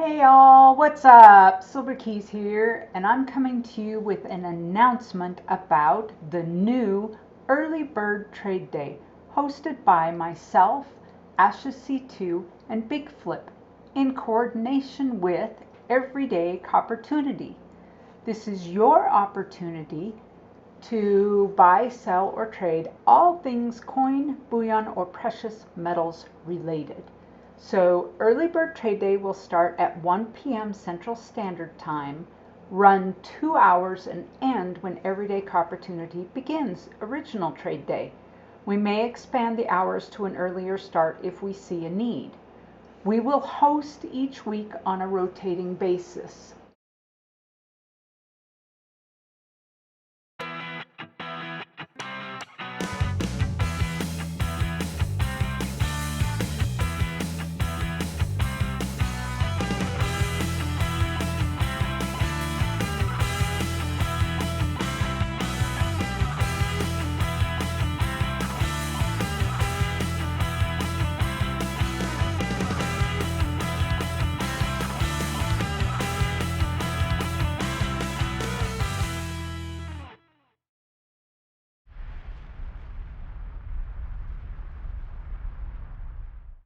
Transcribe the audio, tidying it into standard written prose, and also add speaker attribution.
Speaker 1: Hey all, what's up? Silver Keys here, and I'm coming to you with an announcement about the new Early Bird Trade Day, hosted by myself, Asha C2, and BIGFLIP, in coordination with Everyday COPPERTUNITY. This is your opportunity to buy, sell, or trade all things coin, bullion, or precious metals related. So Early Bird Trade Day will start at 1 p.m. Central Standard Time, run 2 hours, and end when Everyday Opportunity begins, original trade day. We may expand the hours to an earlier start if we see a need. We will host each week on a rotating basis.